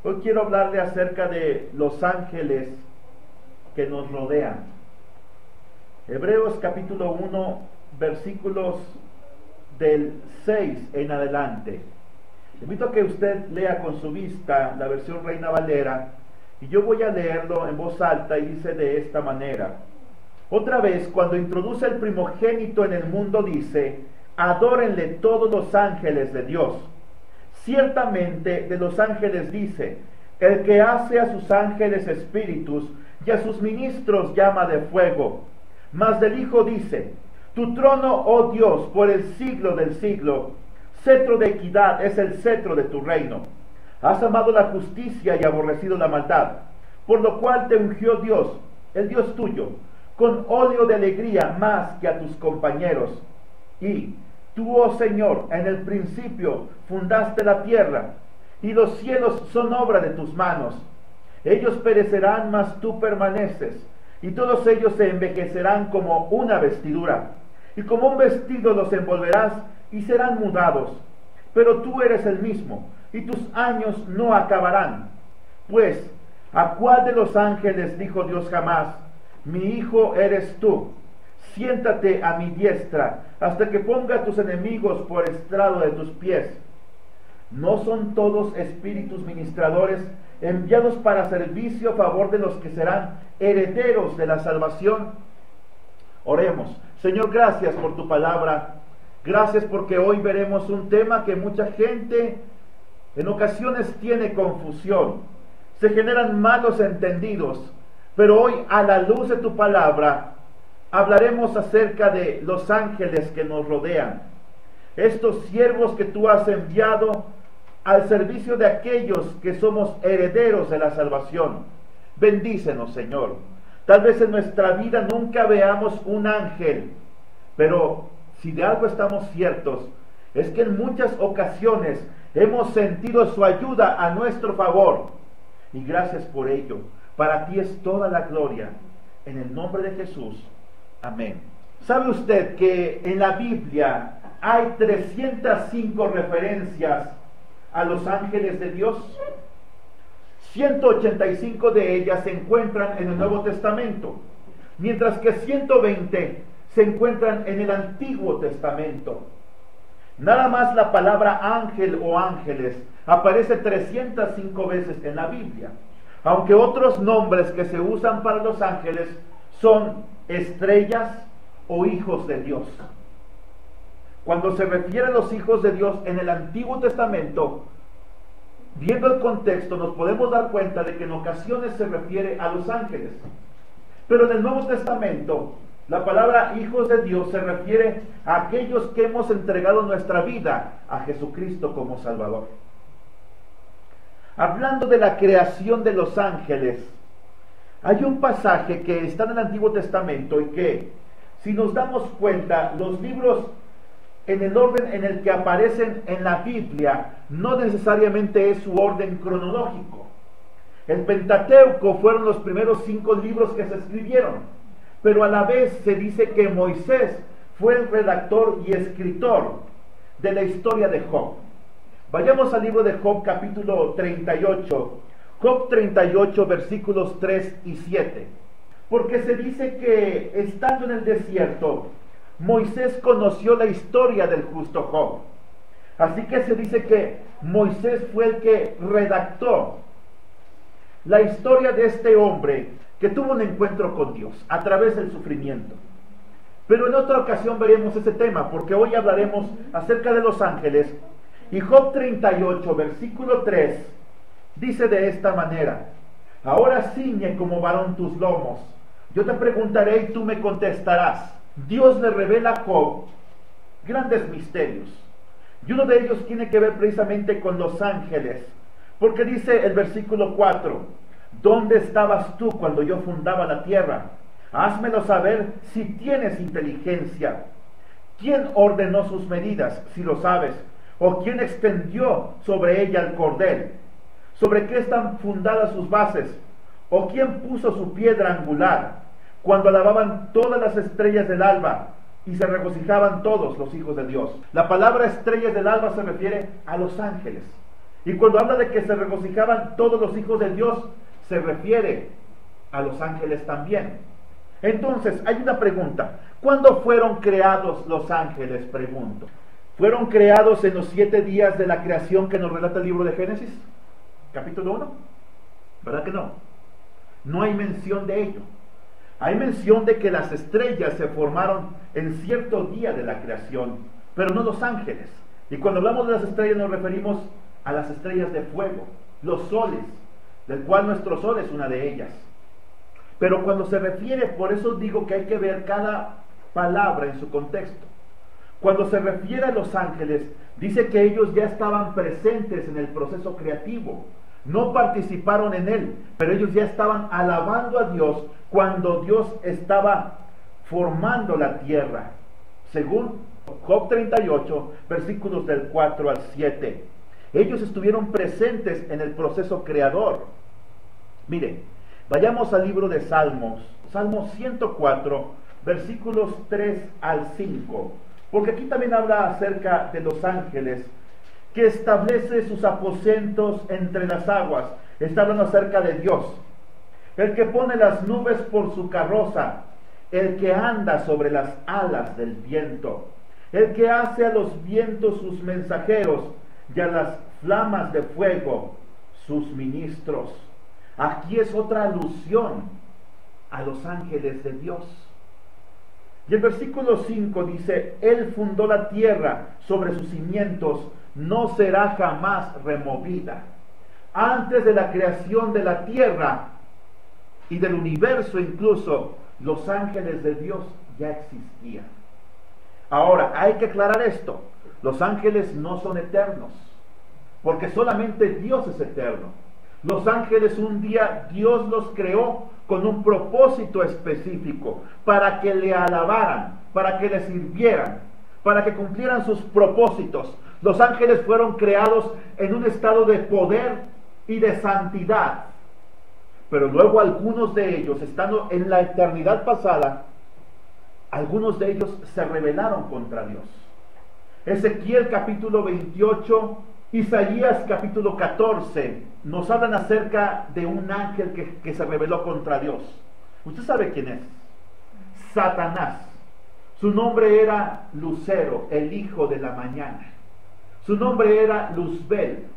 Hoy quiero hablarle acerca de los ángeles que nos rodean. Hebreos capítulo 1, versículos del 6 en adelante. Le invito a que usted lea con su vista la versión Reina Valera, y yo voy a leerlo en voz alta, y dice de esta manera: otra vez, cuando introduce el primogénito en el mundo, dice: adórenle todos los ángeles de Dios. Ciertamente de los ángeles dice: el que hace a sus ángeles espíritus y a sus ministros llama de fuego. Mas del Hijo dice: tu trono, oh Dios, por el siglo del siglo, cetro de equidad es el cetro de tu reino. Has amado la justicia y aborrecido la maldad, por lo cual te ungió Dios, el Dios tuyo, con óleo de alegría más que a tus compañeros. Y tú, oh Señor, en el principio fundaste la tierra, y los cielos son obra de tus manos. Ellos perecerán, mas tú permaneces, y todos ellos se envejecerán como una vestidura, y como un vestido los envolverás, y serán mudados. Pero tú eres el mismo, y tus años no acabarán. Pues, ¿a cuál de los ángeles dijo Dios jamás: mi hijo eres tú, siéntate a mi diestra, hasta que ponga a tus enemigos por estrado de tus pies? ¿No son todos espíritus ministradores enviados para servicio a favor de los que serán herederos de la salvación? Oremos. Señor, gracias por tu palabra. Gracias porque hoy veremos un tema que mucha gente en ocasiones tiene confusión. Se generan malos entendidos. Pero hoy, a la luz de tu palabra, hablaremos acerca de los ángeles que nos rodean. Estos siervos que tú has enviado al servicio de aquellos que somos herederos de la salvación. Bendícenos, Señor. Tal vez en nuestra vida nunca veamos un ángel, pero si de algo estamos ciertos, es que en muchas ocasiones hemos sentido su ayuda a nuestro favor. Y gracias por ello. Para ti es toda la gloria. En el nombre de Jesús. Amén. ¿Sabe usted que en la Biblia hay 305 referencias a los ángeles de Dios? 185 de ellas se encuentran en el Nuevo Testamento, mientras que 120 se encuentran en el Antiguo Testamento. Nada más la palabra ángel o ángeles aparece 305 veces en la Biblia, aunque otros nombres que se usan para los ángeles son estrellas o hijos de Dios. Cuando se refiere a los hijos de Dios en el Antiguo Testamento, viendo el contexto, nos podemos dar cuenta de que en ocasiones se refiere a los ángeles. Pero en el Nuevo Testamento, la palabra hijos de Dios se refiere a aquellos que hemos entregado nuestra vida a Jesucristo como Salvador. Hablando de la creación de los ángeles, hay un pasaje que está en el Antiguo Testamento y que, si nos damos cuenta, los libros en el orden en el que aparecen en la Biblia no necesariamente es su orden cronológico. El Pentateuco fueron los primeros 5 libros que se escribieron, pero a la vez se dice que Moisés fue el redactor y escritor de la historia de Job. Vayamos al libro de Job capítulo 38, Job 38 versículos 3 y 7. Porque se dice que estando en el desierto, Moisés conoció la historia del justo Job. Así que se dice que Moisés fue el que redactó la historia de este hombre que tuvo un encuentro con Dios a través del sufrimiento. Pero en otra ocasión veremos ese tema, porque hoy hablaremos acerca de los ángeles. Y Job 38, versículo 3, dice de esta manera: ahora ciñe como varón tus lomos, yo te preguntaré y tú me contestarás. Dios le revela a Job grandes misterios, y uno de ellos tiene que ver precisamente con los ángeles, porque dice el versículo 4: ¿dónde estabas tú cuando yo fundaba la tierra? Házmelo saber si tienes inteligencia. ¿Quién ordenó sus medidas, si lo sabes? ¿O quién extendió sobre ella el cordel? ¿Sobre qué están fundadas sus bases? ¿O quién puso su piedra angular? Cuando alababan todas las estrellas del alba y se regocijaban todos los hijos de Dios. La palabra estrellas del alba se refiere a los ángeles. Y cuando habla de que se regocijaban todos los hijos de Dios, se refiere a los ángeles también. Entonces, hay una pregunta. ¿Cuándo fueron creados los ángeles? Pregunto. ¿Fueron creados en los 7 días de la creación que nos relata el libro de Génesis? Capítulo 1. ¿Verdad que no? No hay mención de ello. Hay mención de que las estrellas se formaron en cierto día de la creación, pero no los ángeles. Y cuando hablamos de las estrellas nos referimos a las estrellas de fuego, los soles, del cual nuestro sol es una de ellas. Pero cuando se refiere, por eso digo que hay que ver cada palabra en su contexto. Cuando se refiere a los ángeles, dice que ellos ya estaban presentes en el proceso creativo. No participaron en él, pero ellos ya estaban alabando a Dios cuando Dios estaba formando la tierra. Según Job 38, versículos del 4 al 7. Ellos estuvieron presentes en el proceso creador. Mire, vayamos al libro de Salmos, Salmo 104, versículos 3 al 5. Porque aquí también habla acerca de los ángeles, que establece sus aposentos entre las aguas. Está hablando acerca de Dios, el que pone las nubes por su carroza, el que anda sobre las alas del viento, el que hace a los vientos sus mensajeros y a las flamas de fuego sus ministros. Aquí es otra alusión a los ángeles de Dios. Y el versículo 5 dice: Él fundó la tierra sobre sus cimientos, no será jamás removida. Antes de la creación de la tierra y del universo incluso, los ángeles de Dios ya existían. Ahora, hay que aclarar esto. Los ángeles no son eternos, porque solamente Dios es eterno. Los ángeles un día Dios los creó con un propósito específico, para que le alabaran, para que le sirvieran, para que cumplieran sus propósitos. Los ángeles fueron creados en un estado de poder y de santidad, pero luego algunos de ellos, estando en la eternidad pasada, algunos de ellos se rebelaron contra Dios. Ezequiel capítulo 28, Isaías capítulo 14 nos hablan acerca de un ángel que se rebeló contra Dios. ¿Usted sabe quién es? Satanás. Su nombre era Lucero, el hijo de la mañana. Su nombre era Luzbel.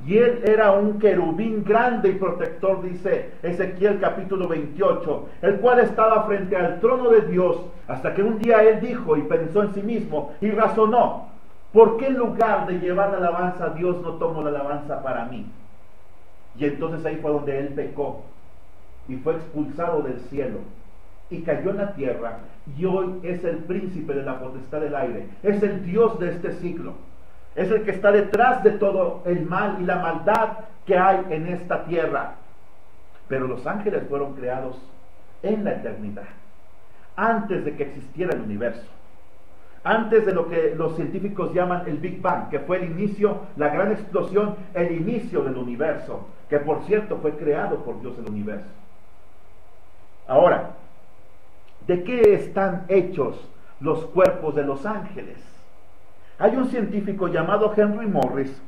Y él era un querubín grande y protector, dice Ezequiel capítulo 28, el cual estaba frente al trono de Dios, hasta que un día él dijo y pensó en sí mismo y razonó: ¿por qué en lugar de llevar la alabanza a Dios no tomo la alabanza para mí? Y entonces ahí fue donde él pecó y fue expulsado del cielo y cayó en la tierra, y hoy es el príncipe de la potestad del aire, es el Dios de este siglo, es el que está detrás de todo el mal y la maldad que hay en esta tierra. Pero los ángeles fueron creados en la eternidad, antes de que existiera el universo, antes de lo que los científicos llaman el Big Bang, que fue el inicio, la gran explosión, el inicio del universo, que por cierto fue creado por Dios el universo. Ahora, ¿de qué están hechos los cuerpos de los ángeles? Hay un científico llamado Henry Morris,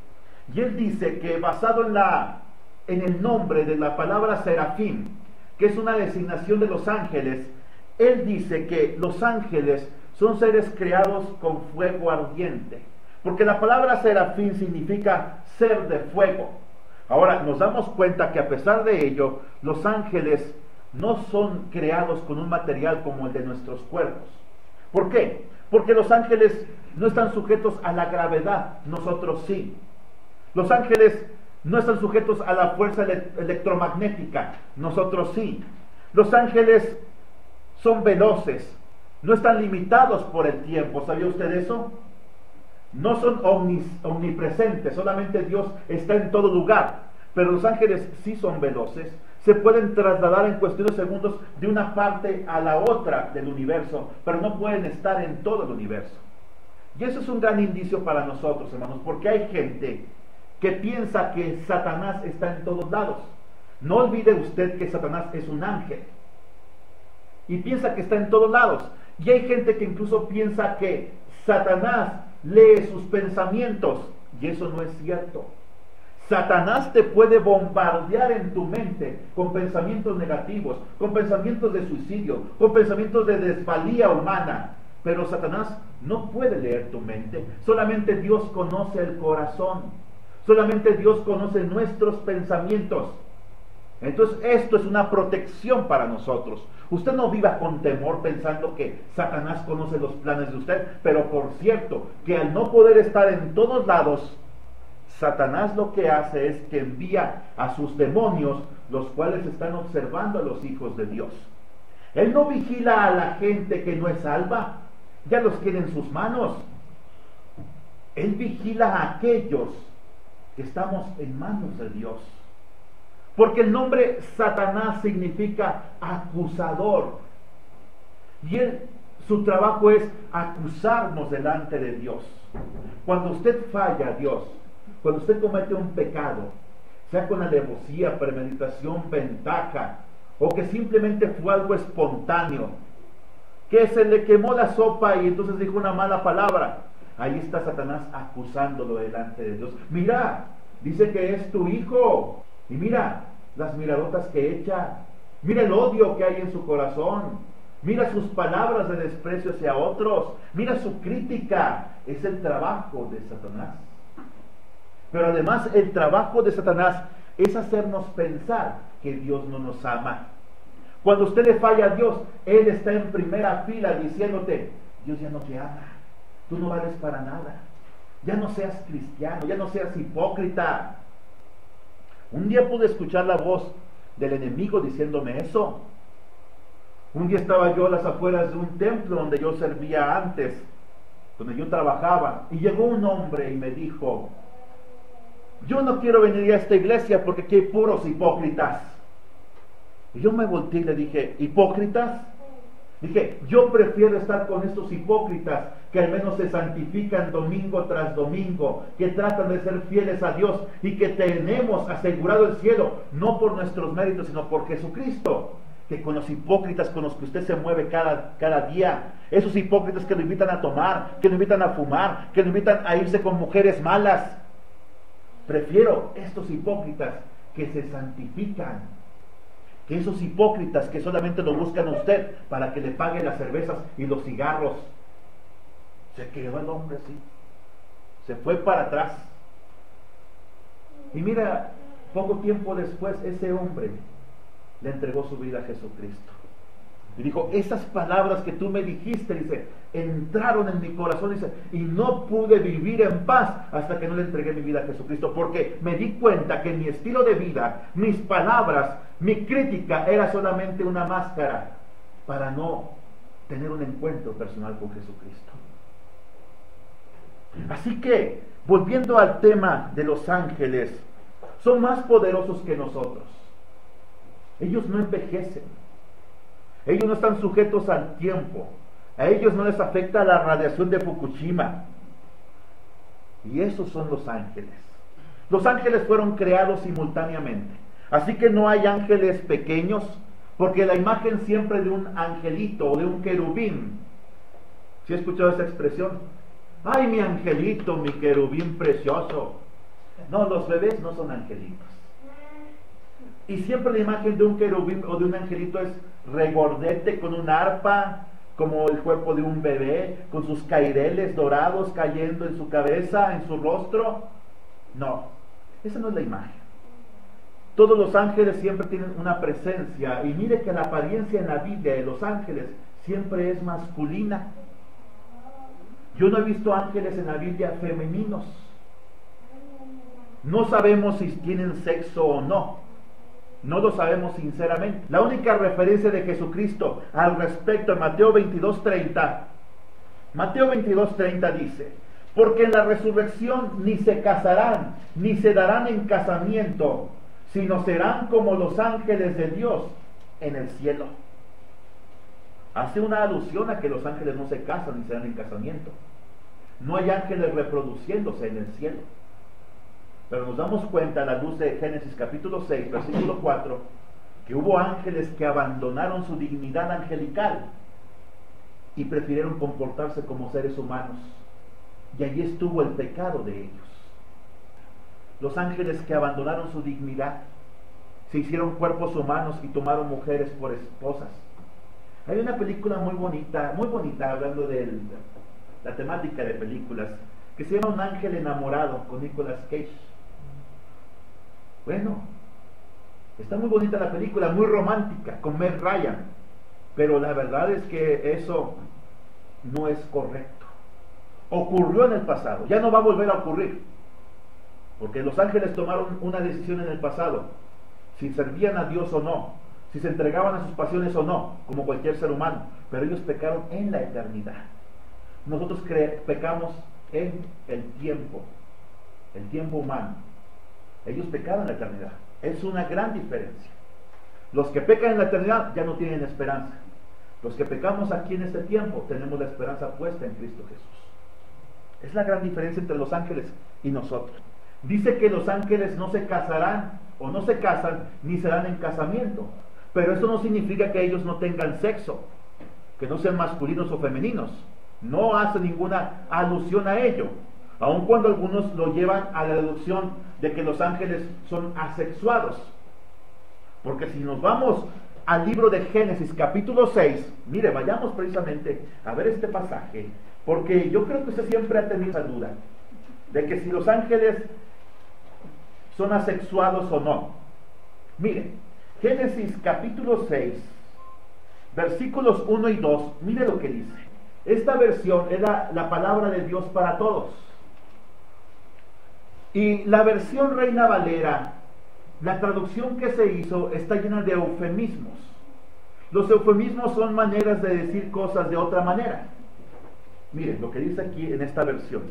y él dice que basado en el nombre de la palabra serafín, que es una designación de los ángeles, él dice que los ángeles son seres creados con fuego ardiente, porque la palabra serafín significa ser de fuego. Ahora, nos damos cuenta que a pesar de ello, los ángeles no son creados con un material como el de nuestros cuerpos. ¿Por qué? Porque los ángeles no están sujetos a la gravedad, nosotros sí. Los ángeles no están sujetos a la fuerza electromagnética, nosotros sí. Los ángeles son veloces, no están limitados por el tiempo. ¿Sabía usted eso? No son omnipresentes, solamente Dios está en todo lugar. Pero los ángeles sí son veloces, se pueden trasladar en cuestión de segundos de una parte a la otra del universo, pero no pueden estar en todo el universo. Y eso es un gran indicio para nosotros, hermanos, porque hay gente que piensa que Satanás está en todos lados. No olvide usted que Satanás es un ángel y piensa que está en todos lados. Y hay gente que incluso piensa que Satanás lee sus pensamientos, y eso no es cierto. Satanás te puede bombardear en tu mente con pensamientos negativos, con pensamientos de suicidio, con pensamientos de desvalía humana. Pero Satanás no puede leer tu mente. Solamente Dios conoce el corazón. Solamente Dios conoce nuestros pensamientos. Entonces esto es una protección para nosotros. Usted no viva con temor pensando que Satanás conoce los planes de usted. Pero por cierto, que al no poder estar en todos lados, Satanás lo que hace es que envía a sus demonios, los cuales están observando a los hijos de Dios. Él no vigila a la gente que no es salva, ya los tiene en sus manos. Él vigila a aquellos que estamos en manos de Dios. Porque el nombre Satanás significa acusador. Y su trabajo es acusarnos delante de Dios. Cuando usted falla a Dios, cuando usted comete un pecado, sea con alevosía, premeditación, ventaja, o que simplemente fue algo espontáneo, que se le quemó la sopa y entonces dijo una mala palabra, ahí está Satanás acusándolo delante de Dios. Mira, dice que es tu hijo, y mira las miradotas que echa, mira el odio que hay en su corazón, mira sus palabras de desprecio hacia otros, mira su crítica. Es el trabajo de Satanás. Pero además el trabajo de Satanás es hacernos pensar que Dios no nos ama. Cuando usted le falla a Dios, Él está en primera fila diciéndote, Dios ya no te ama, tú no vales para nada, ya no seas cristiano, ya no seas hipócrita. Un día pude escuchar la voz del enemigo diciéndome eso. Un día estaba yo a las afueras de un templo donde yo servía antes, donde yo trabajaba, y llegó un hombre y me dijo, yo no quiero venir a esta iglesia porque aquí hay puros hipócritas. Y yo me volteé y le dije, ¿hipócritas? Dije, yo prefiero estar con estos hipócritas que al menos se santifican domingo tras domingo, que tratan de ser fieles a Dios y que tenemos asegurado el cielo, no por nuestros méritos, sino por Jesucristo. Que con los hipócritas con los que usted se mueve cada día, esos hipócritas que lo invitan a tomar, que lo invitan a fumar, que lo invitan a irse con mujeres malas, prefiero estos hipócritas que se santifican, que esos hipócritas que solamente lo buscan a usted para que le pague las cervezas y los cigarros. Se quedó el hombre así, se fue para atrás. Y mira, poco tiempo después ese hombre le entregó su vida a Jesucristo. Y dijo, esas palabras que tú me dijiste, dice, entraron en mi corazón, dice, y no pude vivir en paz hasta que no le entregué mi vida a Jesucristo, porque me di cuenta que mi estilo de vida, mis palabras, mi crítica era solamente una máscara para no tener un encuentro personal con Jesucristo. Así que, volviendo al tema de los ángeles, son más poderosos que nosotros. Ellos no envejecen. Ellos no están sujetos al tiempo. A ellos no les afecta la radiación de Fukushima. Y esos son los ángeles. Los ángeles fueron creados simultáneamente. Así que no hay ángeles pequeños, porque la imagen siempre de un angelito o de un querubín. ¿Sí he escuchado esa expresión? ¡Ay, mi angelito, mi querubín precioso! No, los bebés no son angelitos. Y siempre la imagen de un querubín o de un angelito es regordete con un arpa, como el cuerpo de un bebé, con sus caireles dorados cayendo en su cabeza, en su rostro. No, esa no es la imagen. Todos los ángeles siempre tienen una presencia, y mire que la apariencia en la Biblia de los ángeles siempre es masculina. Yo no he visto ángeles en la Biblia femeninos. No sabemos si tienen sexo o no. No lo sabemos sinceramente. La única referencia de Jesucristo al respecto en Mateo 22:30. Mateo 22:30 dice, porque en la resurrección ni se casarán, ni se darán en casamiento, sino serán como los ángeles de Dios en el cielo. Hace una alusión a que los ángeles no se casan ni se dan en casamiento. No hay ángeles reproduciéndose en el cielo. Pero nos damos cuenta a la luz de Génesis capítulo 6, versículo 4, que hubo ángeles que abandonaron su dignidad angelical y prefirieron comportarse como seres humanos. Y allí estuvo el pecado de ellos. Los ángeles que abandonaron su dignidad, se hicieron cuerpos humanos y tomaron mujeres por esposas. Hay una película muy bonita, hablando de la temática de películas, que se llama Un ángel enamorado, con Nicolas Cage. Bueno, está muy bonita la película, muy romántica, con Meg Ryan, pero la verdad es que eso no es correcto. Ocurrió en el pasado, ya no va a volver a ocurrir, porque los ángeles tomaron una decisión en el pasado, si servían a Dios o no, si se entregaban a sus pasiones o no, como cualquier ser humano, pero ellos pecaron en la eternidad. Nosotros pecamos en el tiempo humano. Ellos pecaron en la eternidad. Es una gran diferencia. Los que pecan en la eternidad ya no tienen esperanza. Los que pecamos aquí en este tiempo tenemos la esperanza puesta en Cristo Jesús. Es la gran diferencia entre los ángeles y nosotros. Dice que los ángeles no se casarán o no se casan ni se dan en casamiento, pero esto no significa que ellos no tengan sexo, que no sean masculinos o femeninos. No hace ninguna alusión a ello, aun cuando algunos lo llevan a la deducción de que los ángeles son asexuados. Porque si nos vamos al libro de Génesis capítulo 6, mire, vayamos precisamente a ver este pasaje, porque yo creo que usted siempre ha tenido esa duda de que si los ángeles son asexuados o no. Mire, Génesis capítulo 6, versículos 1 y 2, mire lo que dice. Esta versión era la palabra de Dios para todos. Y la versión Reina Valera, la traducción que se hizo, está llena de eufemismos. Los eufemismos son maneras de decir cosas de otra manera. Miren lo que dice aquí en esta versión.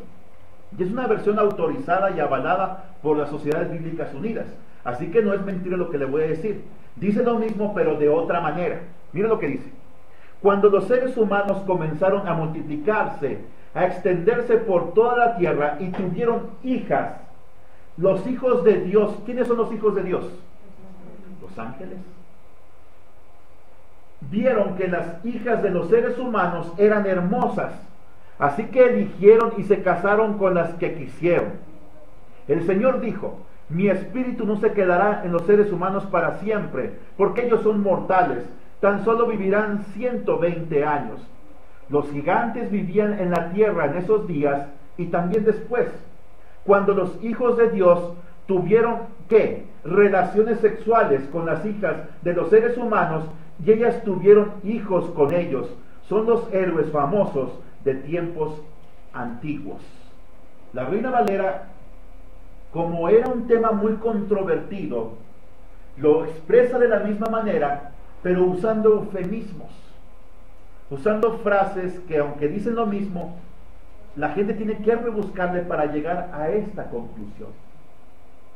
Y es una versión autorizada y avalada por las Sociedades Bíblicas Unidas. Así que no es mentira lo que le voy a decir. Dice lo mismo, pero de otra manera. Miren lo que dice. Cuando los seres humanos comenzaron a multiplicarse, a extenderse por toda la tierra y tuvieron hijas, los hijos de Dios, ¿quiénes son los hijos de Dios? Los ángeles. Vieron que las hijas de los seres humanos eran hermosas, así que eligieron y se casaron con las que quisieron. El Señor dijo: mi espíritu no se quedará en los seres humanos para siempre, porque ellos son mortales, tan solo vivirán 120 años. Los gigantes vivían en la tierra en esos días y también después, cuando los hijos de Dios tuvieron, ¿qué? Relaciones sexuales con las hijas de los seres humanos, y ellas tuvieron hijos con ellos. Son los héroes famosos de tiempos antiguos. La Reina Valera, como era un tema muy controvertido, lo expresa de la misma manera, pero usando eufemismos, usando frases que, aunque dicen lo mismo, la gente tiene que rebuscarle para llegar a esta conclusión.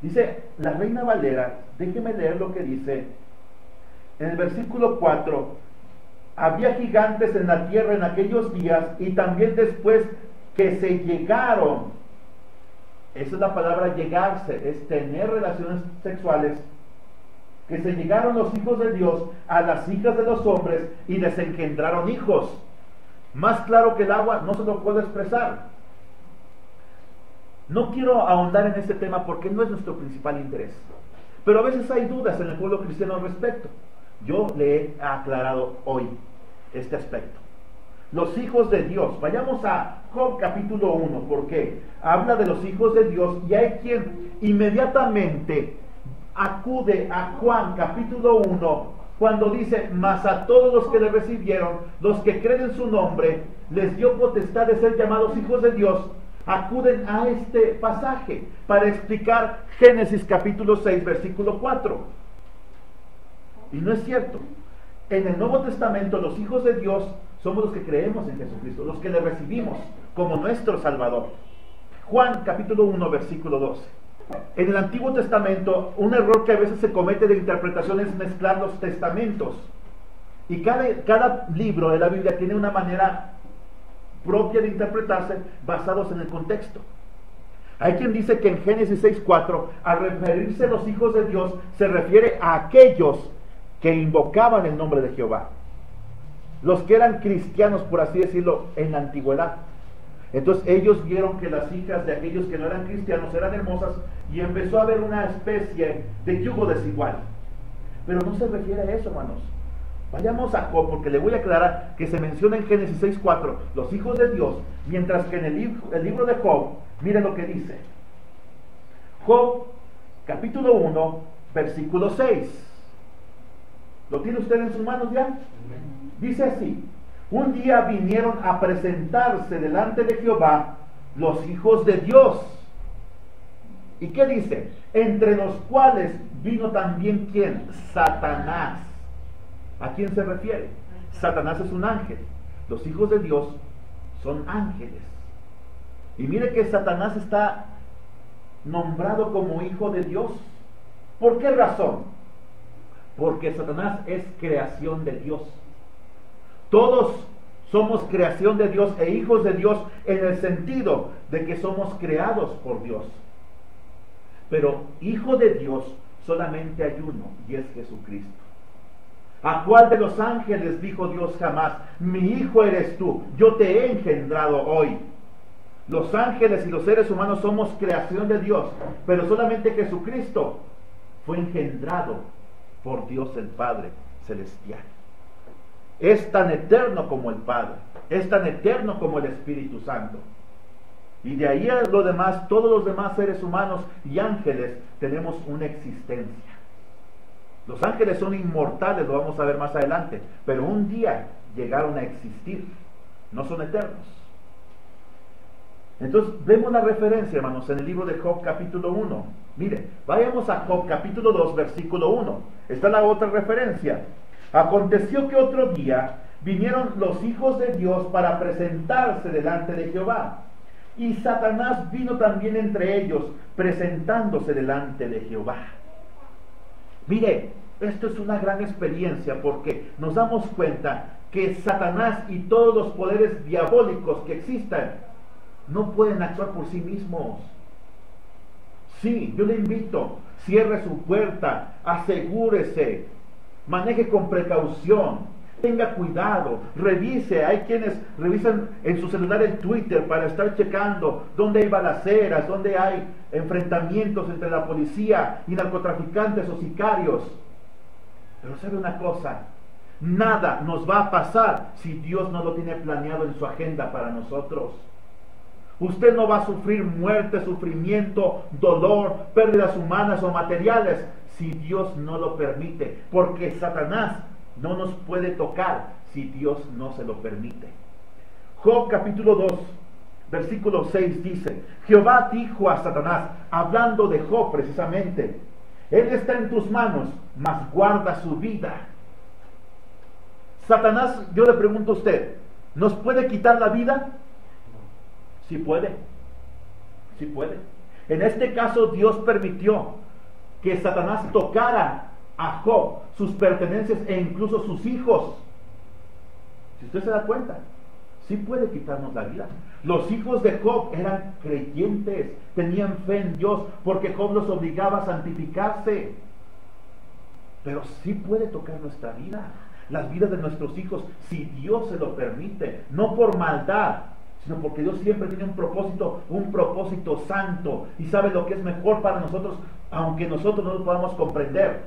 Dice la Reina Valera, déjeme leer lo que dice en el versículo 4: había gigantes en la tierra en aquellos días y también después, que se llegaron. Esa es la palabra llegarse, es tener relaciones sexuales. Que se llegaron los hijos de Dios a las hijas de los hombres y les engendraron hijos. Más claro que el agua no se lo puedo expresar. No quiero ahondar en este tema porque no es nuestro principal interés, pero a veces hay dudas en el pueblo cristiano al respecto. Yo le he aclarado hoy este aspecto. Los hijos de Dios. Vayamos a Job capítulo 1, porque habla de los hijos de Dios y hay quien inmediatamente acude a Juan capítulo 1 cuando dice: mas a todos los que le recibieron, los que creen en su nombre, les dio potestad de ser llamados hijos de Dios. Acuden a este pasaje para explicar Génesis capítulo 6 versículo 4. Y no es cierto. En el Nuevo Testamento los hijos de Dios somos los que creemos en Jesucristo, los que le recibimos como nuestro Salvador. Juan capítulo 1 versículo 12. En el Antiguo Testamento, un error que a veces se comete de interpretación es mezclar los testamentos. Y cada libro de la Biblia tiene una manera propia de interpretarse basados en el contexto. Hay quien dice que en Génesis 6:4, al referirse a los hijos de Dios, se refiere a aquellos que invocaban el nombre de Jehová, los que eran cristianos, por así decirlo, en la antigüedad. Entonces ellos vieron que las hijas de aquellos que no eran cristianos eran hermosas y empezó a haber una especie de yugo desigual. Pero no se refiere a eso, hermanos. Vayamos a Job, porque le voy a aclarar que se menciona en Génesis 6:4 los hijos de Dios, mientras que en el libro de Job, miren lo que dice. Job, capítulo 1, versículo 6. ¿Lo tiene usted en sus manos ya? Dice así: un día vinieron a presentarse delante de Jehová los hijos de Dios. ¿Y qué dice? Entre los cuales vino también ¿quién? Satanás. ¿A quién se refiere? Satanás es un ángel. Los hijos de Dios son ángeles. Y mire que Satanás está nombrado como hijo de Dios. ¿Por qué razón? Porque Satanás es creación de Dios. Todos somos creación de Dios e hijos de Dios en el sentido de que somos creados por Dios. Pero hijo de Dios solamente hay uno, y es Jesucristo. ¿A cuál de los ángeles dijo Dios jamás: mi hijo eres tú, yo te he engendrado hoy? Los ángeles y los seres humanos somos creación de Dios, pero solamente Jesucristo fue engendrado por Dios el Padre celestial. Es tan eterno como el Padre, es tan eterno como el Espíritu Santo. Y de ahí a lo demás, todos los demás seres humanos y ángeles tenemos una existencia. Los ángeles son inmortales, lo vamos a ver más adelante, pero un día llegaron a existir, no son eternos. Entonces vemos la referencia, hermanos, en el libro de Job capítulo 1. Mire, vayamos a Job capítulo 2 versículo 1. Está la otra referencia. Aconteció que otro día vinieron los hijos de Dios para presentarse delante de Jehová, y Satanás vino también entre ellos, presentándose delante de Jehová. Mire, esto es una gran experiencia, porque nos damos cuenta que Satanás y todos los poderes diabólicos que existan no pueden actuar por sí mismos. Sí, yo le invito, cierre su puerta, asegúrese, maneje con precaución, tenga cuidado, revise. Hay quienes revisan en su celular el Twitter para estar checando dónde hay balaceras, dónde hay enfrentamientos entre la policía y narcotraficantes o sicarios. Pero sabe una cosa, nada nos va a pasar si Dios no lo tiene planeado en su agenda para nosotros. Usted no va a sufrir muerte, sufrimiento, dolor, pérdidas humanas o materiales si Dios no lo permite, porque Satanás no nos puede tocar si Dios no se lo permite. Job capítulo 2 versículo 6 dice: Jehová dijo a Satanás, hablando de Job precisamente: él está en tus manos, mas guarda su vida. Satanás, yo le pregunto a usted, ¿nos puede quitar la vida? Sí puede, sí puede. En este caso Dios permitió que Satanás tocara a Job, sus pertenencias e incluso sus hijos. Si usted se da cuenta, sí puede quitarnos la vida. Los hijos de Job eran creyentes, tenían fe en Dios, porque Job los obligaba a santificarse. Pero sí puede tocar nuestra vida, las vidas de nuestros hijos, si Dios se lo permite, no por maldad, sino porque Dios siempre tiene un propósito santo, y sabe lo que es mejor para nosotros, aunque nosotros no lo podamos comprender.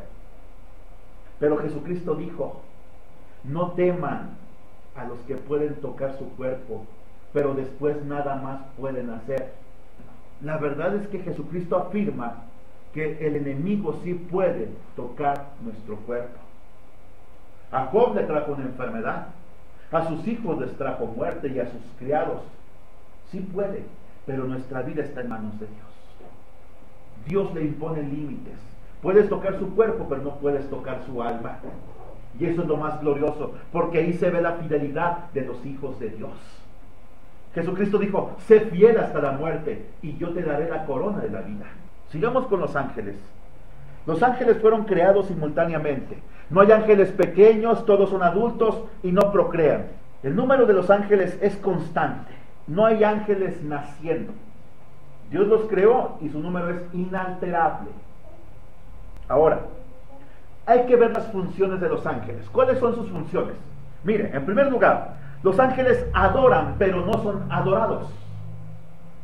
Pero Jesucristo dijo: no teman a los que pueden tocar su cuerpo, pero después nada más pueden hacer. La verdad es que Jesucristo afirma que el enemigo sí puede tocar nuestro cuerpo. A Job le trajo una enfermedad, a sus hijos les trajo muerte, y a sus criados. Sí puede, pero nuestra vida está en manos de Dios. Dios le impone límites. Puedes tocar su cuerpo, pero no puedes tocar su alma. Y eso es lo más glorioso, porque ahí se ve la fidelidad de los hijos de Dios. Jesucristo dijo: sé fiel hasta la muerte, y yo te daré la corona de la vida. Sigamos con los ángeles. Los ángeles fueron creados simultáneamente. No hay ángeles pequeños, todos son adultos y no procrean. El número de los ángeles es constante. No hay ángeles naciendo. Dios los creó y su número es inalterable. Ahora, hay que ver las funciones de los ángeles. ¿Cuáles son sus funciones? Mire, en primer lugar, los ángeles adoran, pero no son adorados.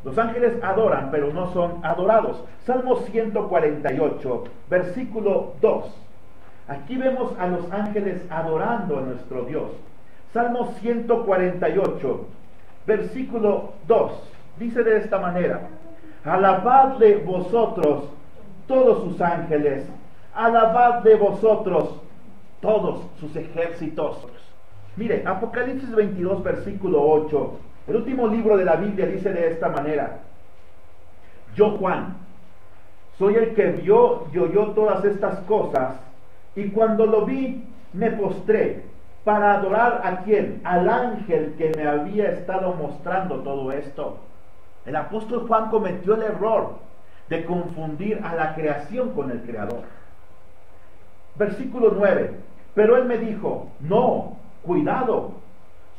Los ángeles adoran, pero no son adorados. Salmo 148, versículo 2. Aquí vemos a los ángeles adorando a nuestro Dios. Salmo 148, versículo 2. Dice de esta manera: alabadle vosotros todos sus ángeles, alabadle vosotros todos sus ejércitos. Mire, Apocalipsis 22, versículo 8. El último libro de la Biblia dice de esta manera: yo, Juan, soy el que vio y oyó todas estas cosas, y cuando lo vi, me postré para adorar a quién, al ángel que me había estado mostrando todo esto. El apóstol Juan cometió el error de confundir a la creación con el Creador. Versículo 9. Pero él me dijo: no, cuidado,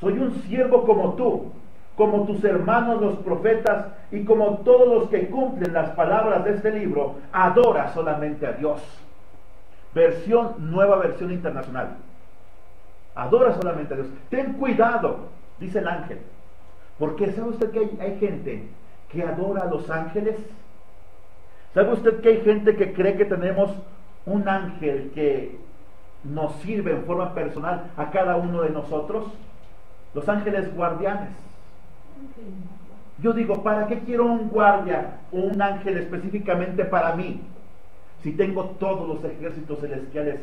soy un siervo como tú, como tus hermanos los profetas, y como todos los que cumplen las palabras de este libro. Adora solamente a Dios. Nueva versión internacional. Adora solamente a Dios. Ten cuidado, dice el ángel, porque ¿sabe usted que hay gente que adora a los ángeles? ¿Sabe usted que hay gente que cree que tenemos un ángel que nos sirve en forma personal a cada uno de nosotros? Los ángeles guardianes. Yo digo, ¿para qué quiero un guardia o un ángel específicamente para mí, si tengo todos los ejércitos celestiales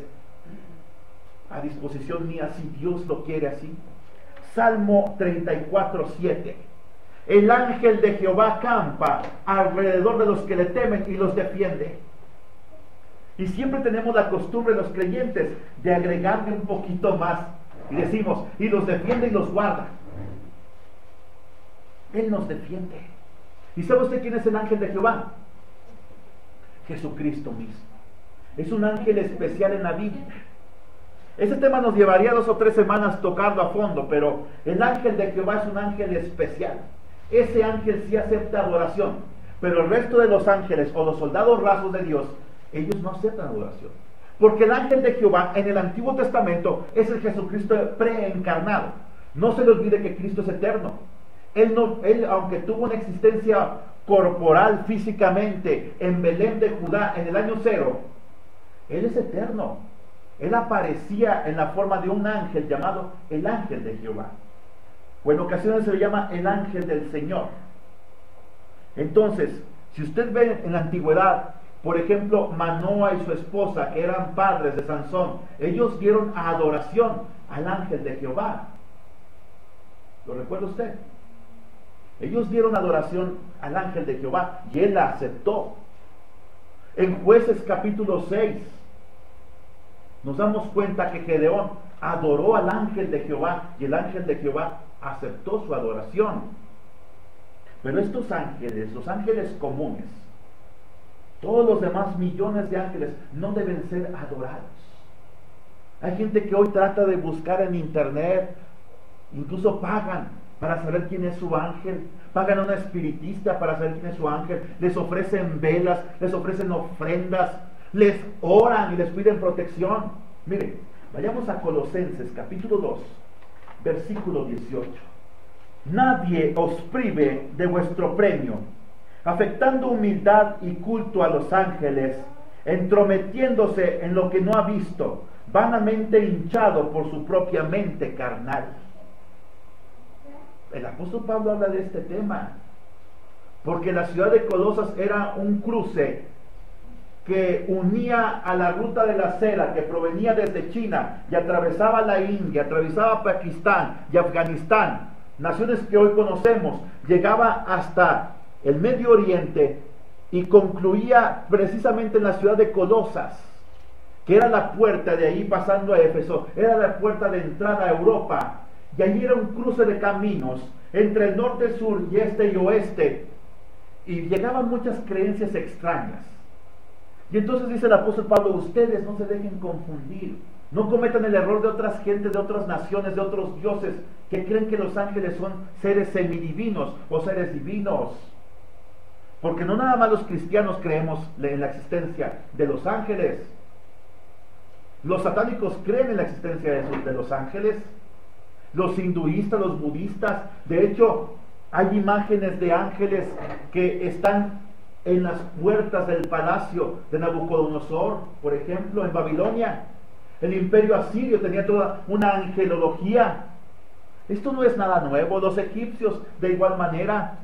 a disposición mía, si Dios lo quiere así? Salmo 34, 7. El ángel de Jehová acampa alrededor de los que le temen y los defiende. Y siempre tenemos la costumbre, los creyentes, de agregarle un poquito más. Y decimos, y los defiende y los guarda. Él nos defiende. ¿Y sabe usted quién es el ángel de Jehová? Jesucristo mismo. Es un ángel especial en la Biblia. Ese tema nos llevaría 2 o 3 semanas tocarlo a fondo, pero el ángel de Jehová es un ángel especial. Ese ángel sí acepta adoración, pero el resto de los ángeles o los soldados rasos de Dios, ellos no aceptan adoración. Porque el ángel de Jehová en el Antiguo Testamento es el Jesucristo preencarnado. No se le olvide que Cristo es eterno. Él, aunque tuvo una existencia corporal físicamente en Belén de Judá en el año 0, Él es eterno. Él aparecía en la forma de un ángel llamado el ángel de Jehová, o en ocasiones se le llama el ángel del Señor. Entonces, si usted ve en la antigüedad, por ejemplo, Manoa y su esposa, que eran padres de Sansón, ellos dieron adoración al ángel de Jehová. ¿Lo recuerda usted? Ellos dieron adoración al ángel de Jehová y él la aceptó. En Jueces capítulo 6 nos damos cuenta que Gedeón adoró al ángel de Jehová y el ángel de Jehová aceptó su adoración. Pero estos ángeles, los ángeles comunes, todos los demás millones de ángeles, no deben ser adorados. Hay gente que hoy trata de buscar en internet, incluso pagan para saber quién es su ángel, pagan a una espiritista para saber quién es su ángel, les ofrecen velas, les ofrecen ofrendas, les oran y les piden protección. Miren, vayamos a Colosenses capítulo 2, versículo 18. Nadie os prive de vuestro premio, afectando humildad y culto a los ángeles, entrometiéndose en lo que no ha visto, vanamente hinchado por su propia mente carnal. El apóstol Pablo habla de este tema, porque la ciudad de Colosas era un cruce que unía a la ruta de la seda que provenía desde China y atravesaba la India, atravesaba Pakistán y Afganistán, naciones que hoy conocemos, llegaba hasta el Medio Oriente y concluía precisamente en la ciudad de Colosas, que era la puerta de ahí pasando a Éfeso, era la puerta de entrada a Europa. Y allí era un cruce de caminos entre el norte, sur y este y oeste, y llegaban muchas creencias extrañas. Y entonces dice el apóstol Pablo: ustedes no se dejen confundir, no cometan el error de otras gentes, de otras naciones, de otros dioses, que creen que los ángeles son seres semidivinos o seres divinos. Porque no nada más los cristianos creemos en la existencia de los ángeles. Los satánicos creen en la existencia de los ángeles. Los hinduistas, los budistas, de hecho, Hay imágenes de ángeles que están en las puertas del palacio de Nabucodonosor, por ejemplo, en Babilonia. El imperio asirio tenía toda una angelología. Esto no es nada nuevo. Los egipcios de igual manera.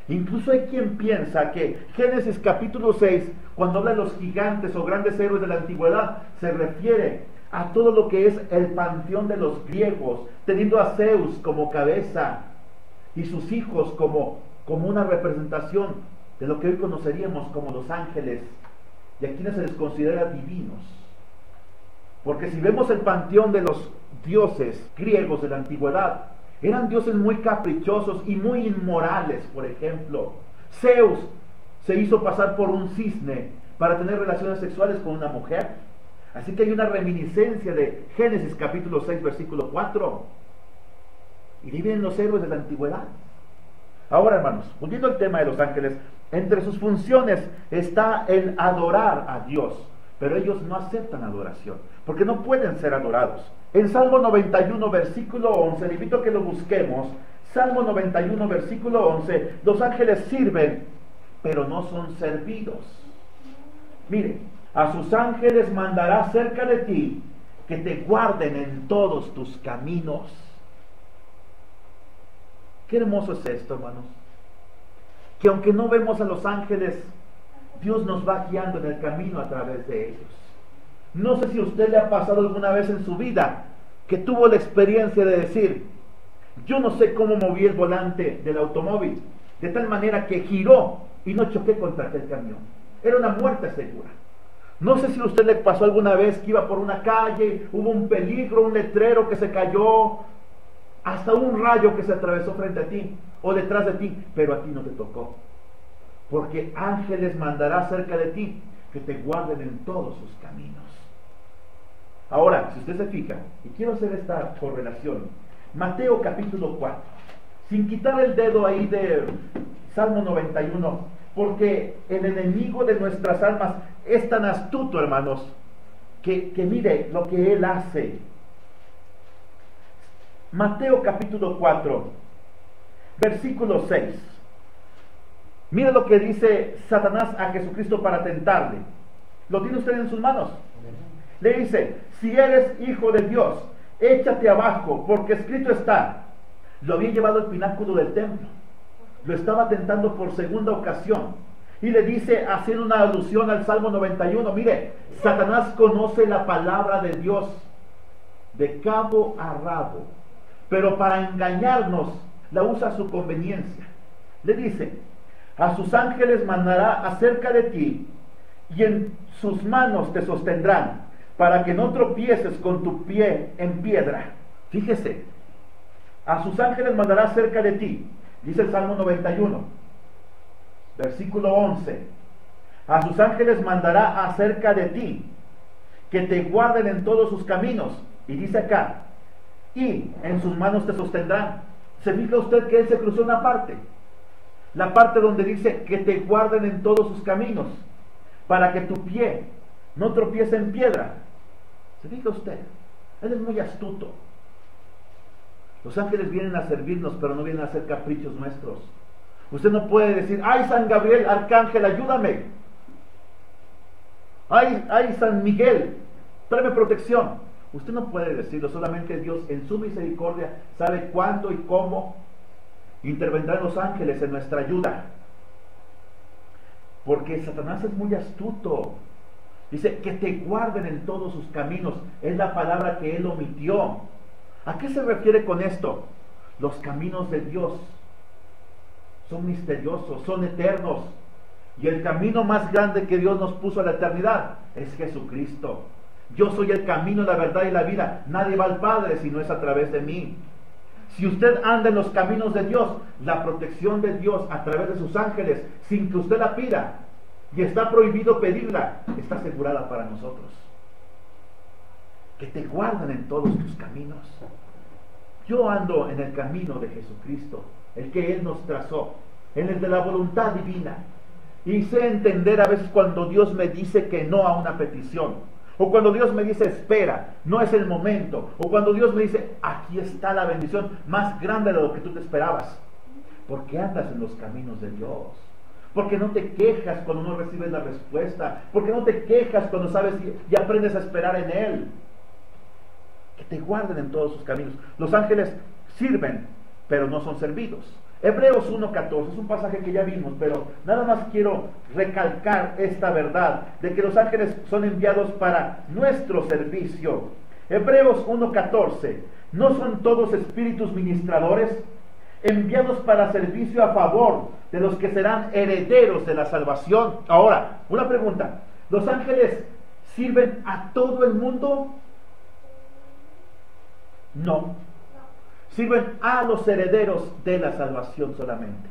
Incluso hay quien piensa que Génesis capítulo 6, cuando habla de los gigantes o grandes héroes de la antigüedad, se refiere a todo lo que es el panteón de los griegos, teniendo a Zeus como cabeza y sus hijos como una representación de lo que hoy conoceríamos como los ángeles, y a quienes se les considera divinos. Porque si vemos el panteón de los dioses griegos de la antigüedad, eran dioses muy caprichosos y muy inmorales. Por ejemplo, Zeus se hizo pasar por un cisne para tener relaciones sexuales con una mujer. Así que hay una reminiscencia de Génesis capítulo 6 versículo 4. Y ahí vienen los héroes de la antigüedad. Ahora, hermanos, volviendo al tema de los ángeles, entre sus funciones está el adorar a Dios, pero ellos no aceptan adoración, porque no pueden ser adorados. En Salmo 91 versículo 11, le invito a que lo busquemos. Salmo 91 versículo 11, los ángeles sirven, pero no son servidos. Mire, a sus ángeles mandará cerca de ti, que te guarden en todos tus caminos. Qué hermoso es esto, hermanos, que aunque no vemos a los ángeles, Dios nos va guiando en el camino a través de ellos. No sé si a usted le ha pasado alguna vez en su vida que tuvo la experiencia de decir: yo no sé cómo moví el volante del automóvil, de tal manera que giró y no choqué contra aquel camión. Era una muerte segura. No sé si a usted le pasó alguna vez que iba por una calle, hubo un peligro, un letrero que se cayó, hasta un rayo que se atravesó frente a ti o detrás de ti, pero a ti no te tocó, porque ángeles mandará cerca de ti, que te guarden en todos sus caminos. Ahora, si usted se fija, y quiero hacer esta correlación, Mateo capítulo 4, sin quitar el dedo ahí de Salmo 91, porque el enemigo de nuestras almas es tan astuto, hermanos, que mire lo que él hace. Mateo capítulo 4, versículo 6. Mire lo que dice Satanás a Jesucristo para tentarle. ¿Lo tiene usted en sus manos? Le dice: si eres hijo de Dios, échate abajo, porque escrito está. Lo había llevado al pináculo del templo, lo estaba tentando por segunda ocasión, y le dice, haciendo una alusión al Salmo 91, mire, Satanás conoce la palabra de Dios de cabo a rabo, pero para engañarnos la usa a su conveniencia. Le dice: a sus ángeles mandará acerca de ti, y en sus manos te sostendrán, para que no tropieces con tu pie en piedra. Fíjese, a sus ángeles mandará cerca de ti, dice el Salmo 91, versículo 11. A sus ángeles mandará acerca de ti, que te guarden en todos sus caminos. Y dice acá: y en sus manos te sostendrán. ¿Se fija usted que él se cruzó una parte? La parte donde dice que te guarden en todos sus caminos, para que tu pie no tropiece en piedra. ¿Se fija usted? Él es muy astuto. Los ángeles vienen a servirnos, pero no vienen a hacer caprichos nuestros. Usted no puede decir: ay, San Gabriel, arcángel, ayúdame. Ay, San Miguel, tráeme protección. Usted no puede decirlo. Solamente Dios, en su misericordia, sabe cuándo y cómo intervendrán los ángeles en nuestra ayuda. Porque Satanás es muy astuto. Dice que te guarden en todos sus caminos. Es la palabra que él omitió. ¿A qué se refiere con esto? Los caminos de Dios son misteriosos, son eternos. Y el camino más grande que Dios nos puso a la eternidad es Jesucristo. Yo soy el camino, la verdad y la vida. Nadie va al Padre si no es a través de mí. Si usted anda en los caminos de Dios, la protección de Dios a través de sus ángeles, sin que usted la pida, y está prohibido pedirla, está asegurada para nosotros. Que te guardan en todos tus caminos. Yo ando en el camino de Jesucristo, el que Él nos trazó, en el de la voluntad divina. Y sé entender a veces cuando Dios me dice que no a una petición, o cuando Dios me dice espera, no es el momento, o cuando Dios me dice aquí está la bendición más grande de lo que tú te esperabas. Porque andas en los caminos de Dios. Porque no te quejas cuando no recibes la respuesta. Porque no te quejas cuando sabes y aprendes a esperar en Él. Que te guarden en todos sus caminos. Los ángeles sirven, pero no son servidos. Hebreos 1:14 es un pasaje que ya vimos, pero nada más quiero recalcar esta verdad de que los ángeles son enviados para nuestro servicio. Hebreos 1:14, ¿no son todos espíritus ministradores enviados para servicio a favor de los que serán herederos de la salvación? Ahora, una pregunta, ¿los ángeles sirven a todo el mundo? No. Sirven a los herederos de la salvación solamente.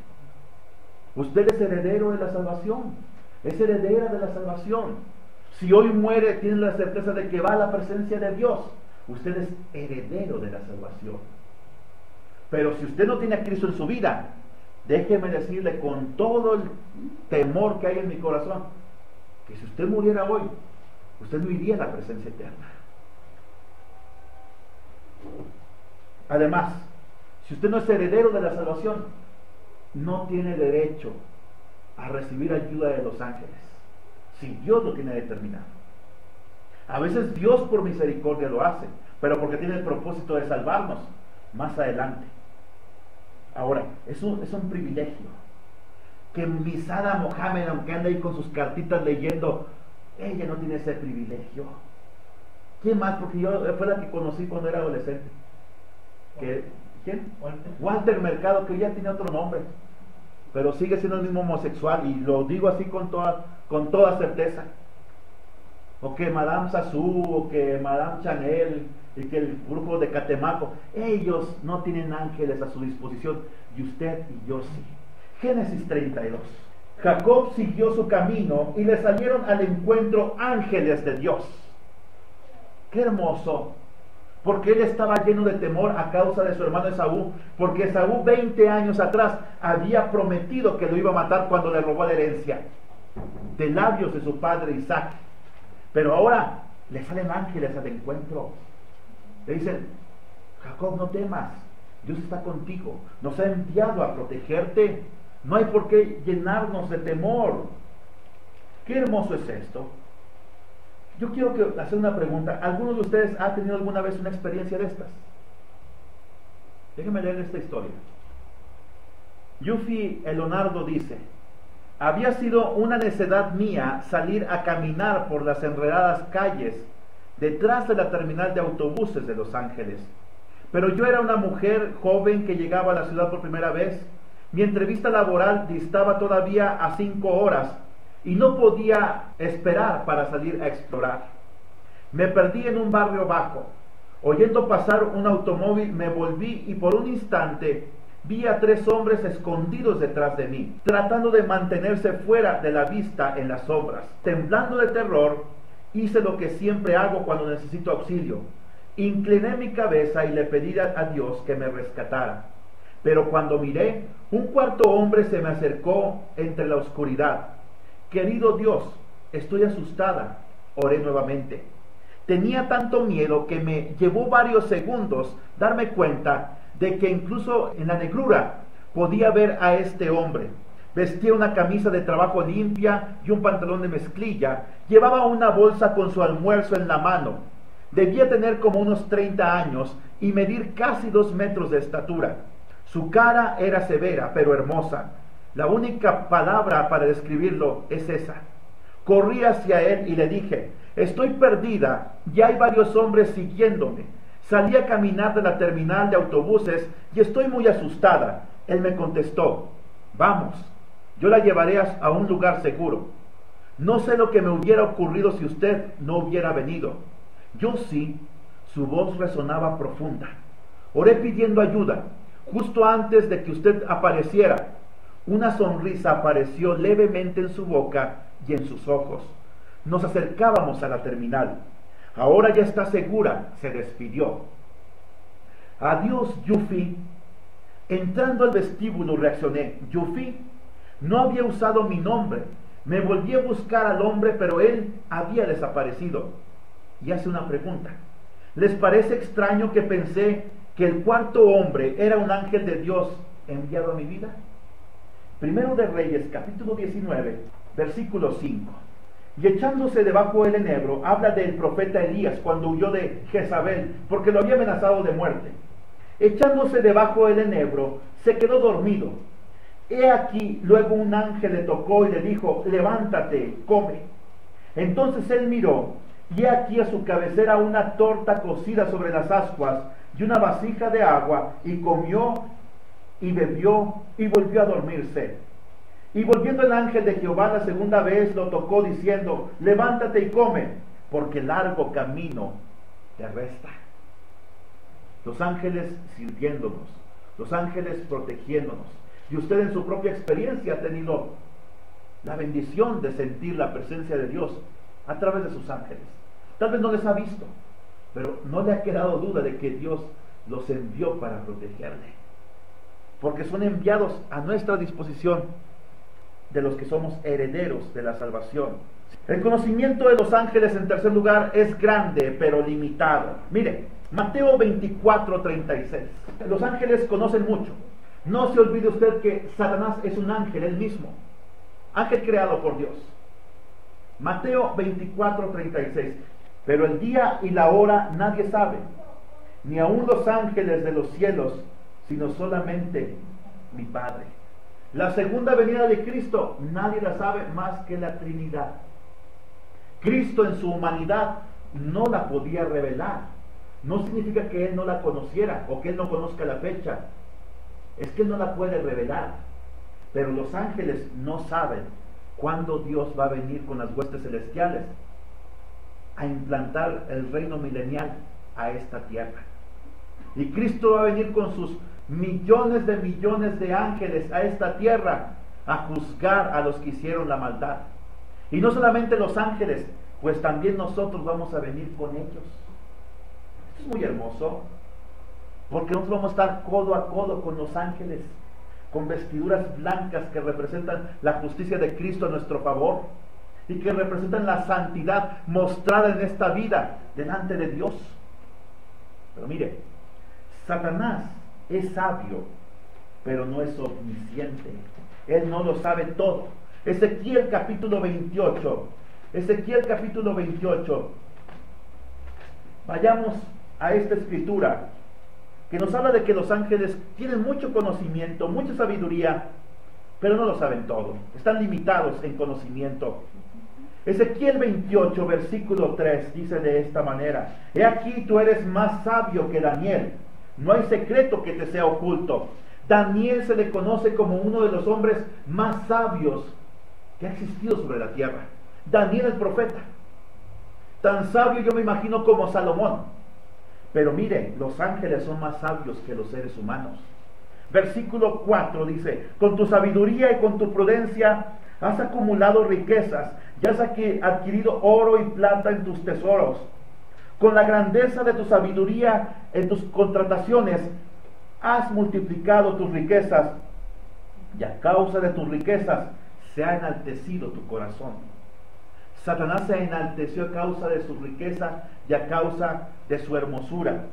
Usted es heredero de la salvación, es heredera de la salvación. Si hoy muere, tiene la certeza de que va a la presencia de Dios. Usted es heredero de la salvación. Pero si usted no tiene a Cristo en su vida, déjeme decirle con todo el temor que hay en mi corazón, que si usted muriera hoy, usted no iría a la presencia eterna. Además, si usted no es heredero de la salvación, no tiene derecho a recibir ayuda de los ángeles, si Dios lo tiene determinado. A veces Dios por misericordia lo hace, pero porque tiene el propósito de salvarnos más adelante. Ahora, es un privilegio que Misada Mohammed, aunque anda ahí con sus cartitas leyendo, ella no tiene ese privilegio. ¿Quién más? Porque yo fue la que conocí cuando era adolescente. ¿Quién? Walter Mercado, que ya tiene otro nombre, pero sigue siendo el mismo homosexual, y lo digo así con toda certeza. O que Madame Sassou, o que Madame Chanel, y que el grupo de Catemaco, ellos no tienen ángeles a su disposición, y usted y yo sí. Génesis 32. Jacob siguió su camino y le salieron al encuentro ángeles de Dios. ¡Qué hermoso! Porque él estaba lleno de temor a causa de su hermano Esaú, porque Esaú 20 años atrás había prometido que lo iba a matar cuando le robó la herencia de labios de su padre Isaac. Pero ahora le salen ángeles al encuentro. Le dicen: Jacob, no temas, Dios está contigo, nos ha enviado a protegerte, no hay por qué llenarnos de temor. Qué hermoso es esto. Yo quiero hacer una pregunta. ¿Alguno de ustedes ha tenido alguna vez una experiencia de estas? Déjenme leer esta historia. Yufi Elonardo dice: había sido una necedad mía salir a caminar por las enredadas calles detrás de la terminal de autobuses de Los Ángeles. Pero yo era una mujer joven que llegaba a la ciudad por primera vez. Mi entrevista laboral distaba todavía a 5 horas y no podía esperar para salir a explorar. Me perdí en un barrio bajo. Oyendo pasar un automóvil me volví y por un instante vi a 3 hombres escondidos detrás de mí, tratando de mantenerse fuera de la vista en las sombras. Temblando de terror, hice lo que siempre hago cuando necesito auxilio. Incliné mi cabeza y le pedí a Dios que me rescatara. Pero cuando miré, un cuarto hombre se me acercó entre la oscuridad. Querido Dios, estoy asustada, oré nuevamente. Tenía tanto miedo que me llevó varios segundos darme cuenta de que incluso en la negrura podía ver a este hombre. Vestía una camisa de trabajo limpia y un pantalón de mezclilla. Llevaba una bolsa con su almuerzo en la mano. Debía tener como unos 30 años y medir casi 2 metros de estatura. Su cara era severa, pero hermosa. La única palabra para describirlo es esa. Corrí hacia él y le dije: estoy perdida, ya hay varios hombres siguiéndome. Salí a caminar de la terminal de autobuses y estoy muy asustada. Él me contestó: vamos, yo la llevaré a un lugar seguro. No sé lo que me hubiera ocurrido si usted no hubiera venido. Yo sí. Su voz resonaba profunda. Oré pidiendo ayuda. Justo antes de que usted apareciera, una sonrisa apareció levemente en su boca y en sus ojos. Nos acercábamos a la terminal. Ahora ya está segura, se despidió. Adiós, Yufi. Entrando al vestíbulo reaccioné. Yufi. No había usado mi nombre. Me volví a buscar al hombre, pero él había desaparecido. Y hace una pregunta. ¿Les parece extraño que pensé que el cuarto hombre era un ángel de Dios enviado a mi vida? Primero de Reyes, capítulo 19, versículo 5. Y echándose debajo del enebro, habla del profeta Elías cuando huyó de Jezabel, porque lo había amenazado de muerte. Echándose debajo del enebro, se quedó dormido. He aquí, luego un ángel le tocó y le dijo: levántate, come. Entonces él miró, y he aquí a su cabecera una torta cocida sobre las ascuas y una vasija de agua, y comió y bebió y volvió a dormirse. Y volviendo el ángel de Jehová la segunda vez, lo tocó diciendo: levántate y come, porque largo camino te resta. Los ángeles sirviéndonos, los ángeles protegiéndonos. Y usted en su propia experiencia ha tenido la bendición de sentir la presencia de Dios a través de sus ángeles. Tal vez no les ha visto, pero no le ha quedado duda de que Dios los envió para protegerle, porque son enviados a nuestra disposición de los que somos herederos de la salvación. El conocimiento de los ángeles, en tercer lugar, es grande pero limitado. Mire, Mateo 24:36. Los ángeles conocen mucho. No se olvide usted que Satanás es un ángel, él mismo, ángel creado por Dios. Mateo 24:36. Pero el día y la hora nadie sabe, ni aun los ángeles de los cielos, sino solamente mi Padre. La segunda venida de Cristo nadie la sabe más que la Trinidad. Cristo en su humanidad no la podía revelar. No significa que Él no la conociera o que Él no conozca la fecha. Es que Él no la puede revelar. Pero los ángeles no saben cuándo Dios va a venir con las huestes celestiales a implantar el reino milenial a esta tierra. Y Cristo va a venir con sus millones de ángeles a esta tierra a juzgar a los que hicieron la maldad. Y no solamente los ángeles, pues también nosotros vamos a venir con ellos. Esto es muy hermoso, porque nosotros vamos a estar codo a codo con los ángeles, con vestiduras blancas que representan la justicia de Cristo a nuestro favor y que representan la santidad mostrada en esta vida delante de Dios. Pero mire, Satanás es sabio, pero no es omnisciente. Él no lo sabe todo. Ezequiel capítulo 28. Ezequiel capítulo 28. Vayamos a esta escritura que nos habla de que los ángeles tienen mucho conocimiento, mucha sabiduría, pero no lo saben todo. Están limitados en conocimiento. Ezequiel 28, versículo 3, dice de esta manera: He aquí tú eres más sabio que Daniel. No hay secreto que te sea oculto. Daniel se le conoce como uno de los hombres más sabios que ha existido sobre la tierra. Daniel el profeta. Tan sabio yo me imagino como Salomón. Pero mire, los ángeles son más sabios que los seres humanos. Versículo 4 dice: Con tu sabiduría y con tu prudencia has acumulado riquezas, y has adquirido oro y plata en tus tesoros. Con la grandeza de tu sabiduría en tus contrataciones has multiplicado tus riquezas, y a causa de tus riquezas se ha enaltecido tu corazón. Satanás se enalteció a causa de su riqueza y a causa de su hermosura.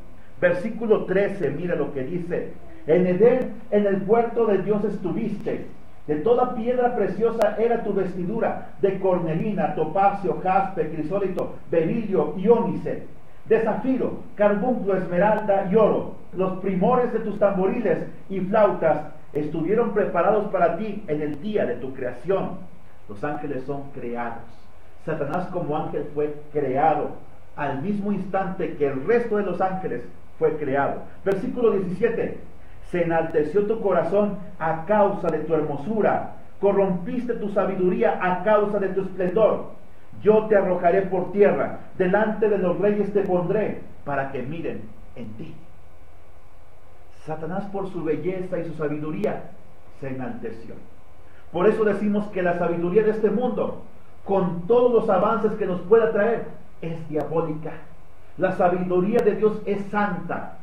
Versículo 13, mira lo que dice: En Edén, en el huerto de Dios estuviste. De toda piedra preciosa era tu vestidura, de cornelina, topacio, jaspe, crisólito, berilio y ónice, de zafiro, carbunclo, esmeralda y oro. Los primores de tus tamboriles y flautas estuvieron preparados para ti en el día de tu creación. Los ángeles son creados. Satanás como ángel fue creado al mismo instante que el resto de los ángeles fue creado. Versículo 17: Se enalteció tu corazón a causa de tu hermosura, corrompiste tu sabiduría a causa de tu esplendor. Yo te arrojaré por tierra, delante de los reyes te pondré, para que miren en ti. Satanás, por su belleza y su sabiduría, se enalteció. Por eso decimos que la sabiduría de este mundo, con todos los avances que nos pueda traer, es diabólica. La sabiduría de Dios es santa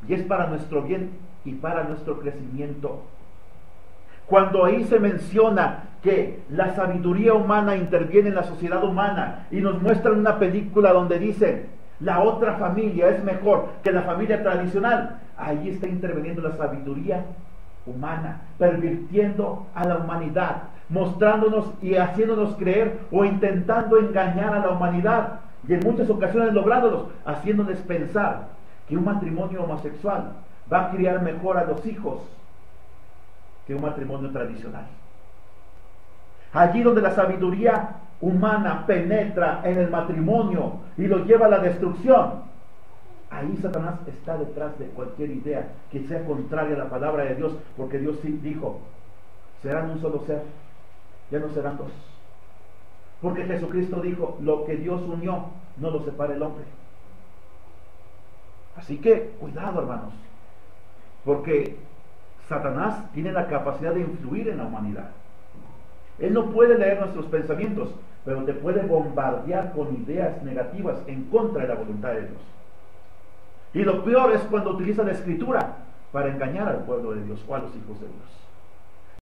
y es para nuestro bien y para nuestro crecimiento. Cuando ahí se menciona que la sabiduría humana interviene en la sociedad humana y nos muestran una película donde dicen la otra familia es mejor que la familia tradicional, ahí está interviniendo la sabiduría humana, pervirtiendo a la humanidad, mostrándonos y haciéndonos creer o intentando engañar a la humanidad, y en muchas ocasiones lográndolos, haciéndoles pensar que un matrimonio homosexual va a criar mejor a los hijos que un matrimonio tradicional. Allí donde la sabiduría humana penetra en el matrimonio y lo lleva a la destrucción, ahí Satanás está detrás de cualquier idea que sea contraria a la palabra de Dios, porque Dios sí dijo, serán un solo ser, ya no serán dos. Porque Jesucristo dijo, lo que Dios unió, no lo separa el hombre. Así que, cuidado, hermanos, porque Satanás tiene la capacidad de influir en la humanidad. Él no puede leer nuestros pensamientos, pero te puede bombardear con ideas negativas en contra de la voluntad de Dios. Y lo peor es cuando utiliza la Escritura para engañar al pueblo de Dios o a los hijos de Dios.